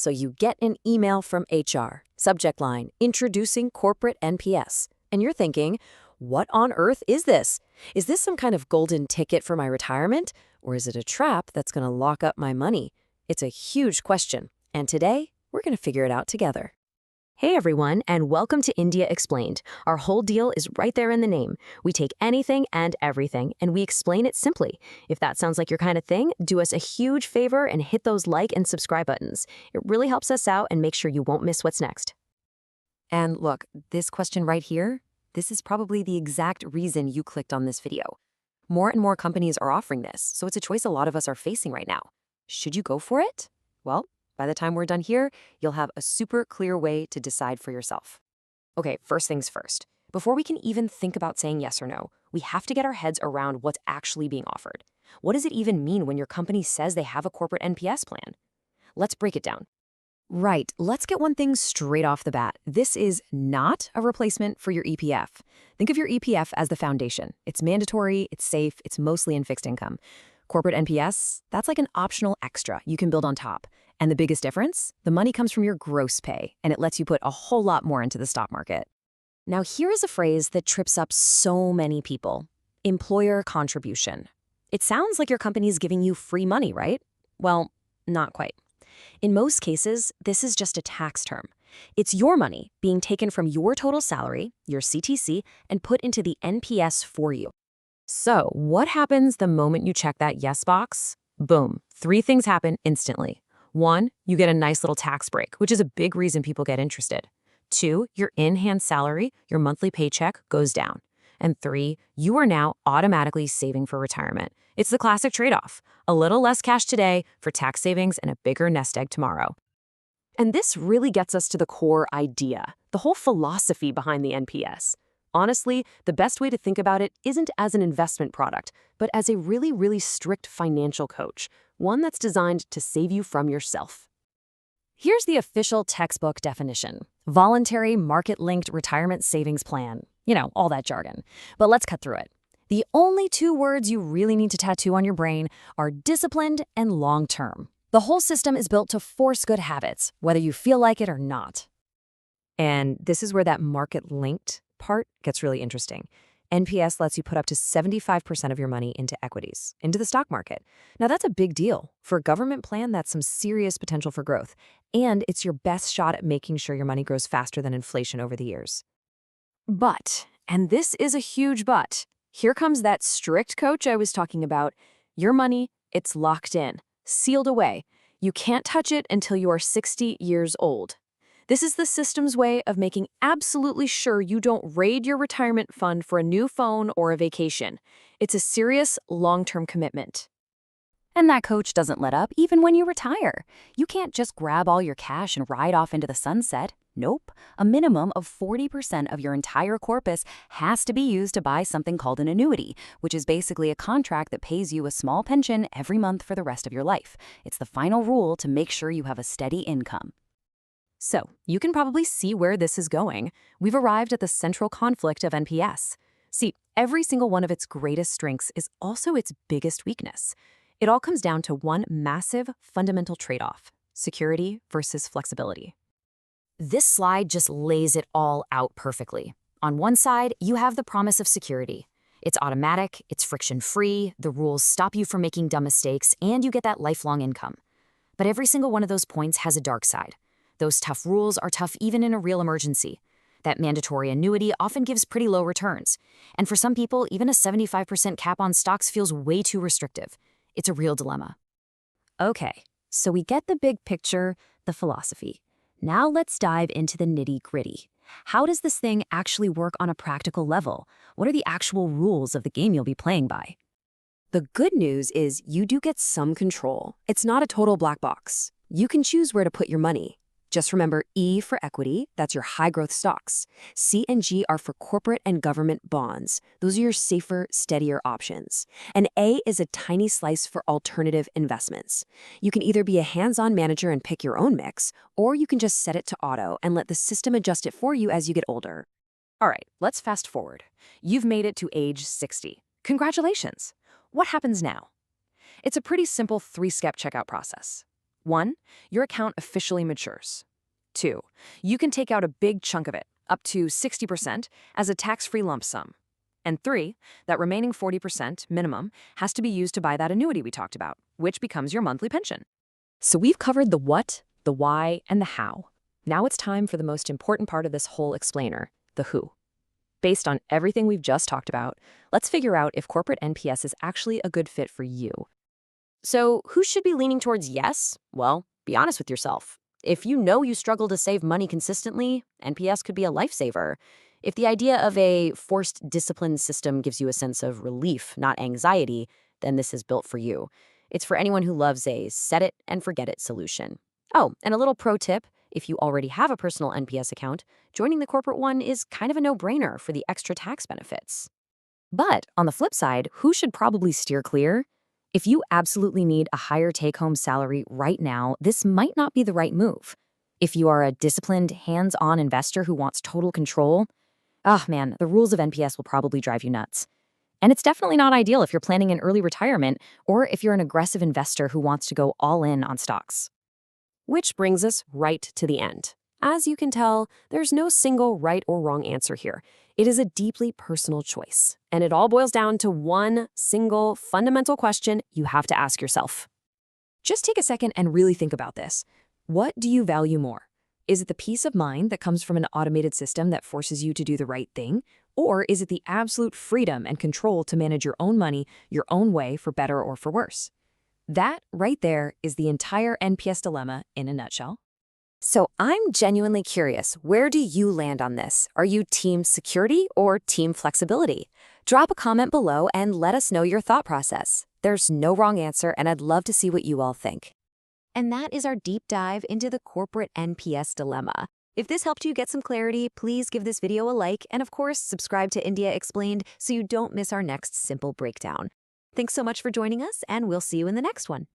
So you get an email from HR, subject line, introducing corporate NPS. And you're thinking, what on earth is this? Is this some kind of golden ticket for my retirement? Or is it a trap that's going to lock up my money? It's a huge question. And today, we're going to figure it out together. Hey everyone, and welcome to India Explained. Our whole deal is right there in the name. We take anything and everything, and we explain it simply. If that sounds like your kind of thing, do us a huge favor and hit those like and subscribe buttons. It really helps us out and make sure you won't miss what's next. And look, this question right here, this is probably the exact reason you clicked on this video. More and more companies are offering this, so it's a choice a lot of us are facing right now. Should you go for it? Well, by the time we're done here, you'll have a super clear way to decide for yourself. Okay, first things first. Before we can even think about saying yes or no, we have to get our heads around what's actually being offered. What does it even mean when your company says they have a corporate NPS plan? Let's break it down. Right, let's get one thing straight off the bat. This is not a replacement for your EPF. Think of your EPF as the foundation. It's mandatory, it's safe, it's mostly in fixed income. Corporate NPS, that's like an optional extra you can build on top. And the biggest difference? The money comes from your gross pay, and it lets you put a whole lot more into the stock market. Now, here is a phrase that trips up so many people: employer contribution. It sounds like your company's giving you free money, right? Well, not quite. In most cases, this is just a tax term. It's your money being taken from your total salary, your CTC, and put into the NPS for you. So, what happens the moment you check that yes box? Boom, 3 things happen instantly. 1, you get a nice little tax break, which is a big reason people get interested. 2, your in-hand salary, your monthly paycheck, goes down. And 3, you are now automatically saving for retirement. It's the classic trade-off: a little less cash today for tax savings and a bigger nest egg tomorrow. And this really gets us to the core idea, the whole philosophy behind the NPS. Honestly, the best way to think about it isn't as an investment product, but as a really, really strict financial coach, one that's designed to save you from yourself. Here's the official textbook definition: voluntary market-linked retirement savings plan. You know, all that jargon. But let's cut through it. The only 2 words you really need to tattoo on your brain are disciplined and long-term. The whole system is built to force good habits, whether you feel like it or not. And this is where that market-linked part gets really interesting. NPS lets you put up to 75% of your money into equities, into the stock market. Now, that's a big deal. For a government plan, that's some serious potential for growth. And it's your best shot at making sure your money grows faster than inflation over the years. But, and this is a huge but, here comes that strict coach I was talking about. Your money, it's locked in, sealed away. You can't touch it until you are 60 years old. This is the system's way of making absolutely sure you don't raid your retirement fund for a new phone or a vacation. It's a serious, long-term commitment. And that coach doesn't let up even when you retire. You can't just grab all your cash and ride off into the sunset. Nope. A minimum of 40% of your entire corpus has to be used to buy something called an annuity, which is basically a contract that pays you a small pension every month for the rest of your life. It's the final rule to make sure you have a steady income. So, you can probably see where this is going. We've arrived at the central conflict of NPS. See, every single one of its greatest strengths is also its biggest weakness. It all comes down to one massive, fundamental trade-off: security versus flexibility. This slide just lays it all out perfectly. On one side, you have the promise of security. It's automatic, it's friction-free, the rules stop you from making dumb mistakes, and you get that lifelong income. But every single one of those points has a dark side. Those tough rules are tough even in a real emergency. That mandatory annuity often gives pretty low returns. And for some people, even a 75% cap on stocks feels way too restrictive. It's a real dilemma. Okay, so we get the big picture, the philosophy. Now let's dive into the nitty-gritty. How does this thing actually work on a practical level? What are the actual rules of the game you'll be playing by? The good news is you do get some control. It's not a total black box. You can choose where to put your money. Just remember E for equity, that's your high-growth stocks. C and G are for corporate and government bonds. Those are your safer, steadier options. And A is a tiny slice for alternative investments. You can either be a hands-on manager and pick your own mix, or you can just set it to auto and let the system adjust it for you as you get older. All right, let's fast forward. You've made it to age 60. Congratulations. What happens now? It's a pretty simple 3-step checkout process. 1. Your account officially matures. 2. You can take out a big chunk of it, up to 60%, as a tax-free lump sum. And 3. That remaining 40% minimum has to be used to buy that annuity we talked about, which becomes your monthly pension. So we've covered the what, the why, and the how. Now it's time for the most important part of this whole explainer, the who. Based on everything we've just talked about, let's figure out if corporate NPS is actually a good fit for you. So who should be leaning towards yes? Well, be honest with yourself. If you know you struggle to save money consistently, NPS could be a lifesaver. If the idea of a forced discipline system gives you a sense of relief, not anxiety, then this is built for you. It's for anyone who loves a set it and forget it solution. Oh, and a little pro tip, if you already have a personal NPS account, joining the corporate one is kind of a no-brainer for the extra tax benefits. But on the flip side, who should probably steer clear? If you absolutely need a higher take-home salary right now, this might not be the right move. If you are a disciplined, hands-on investor who wants total control, man, the rules of NPS will probably drive you nuts. And it's definitely not ideal if you're planning an early retirement or if you're an aggressive investor who wants to go all in on stocks. Which brings us right to the end. As you can tell, there's no single right or wrong answer here. It is a deeply personal choice, and it all boils down to one single fundamental question you have to ask yourself. Just take a second and really think about this. What do you value more? Is it the peace of mind that comes from an automated system that forces you to do the right thing? Or is it the absolute freedom and control to manage your own money your own way for better or for worse? That right there is the entire NPS dilemma in a nutshell. So I'm genuinely curious, where do you land on this? Are you team security or team flexibility? Drop a comment below and let us know your thought process. There's no wrong answer, and I'd love to see what you all think. And that is our deep dive into the corporate NPS dilemma. If this helped you get some clarity, please give this video a like and of course, subscribe to India Explained so you don't miss our next simple breakdown. Thanks so much for joining us, and we'll see you in the next one.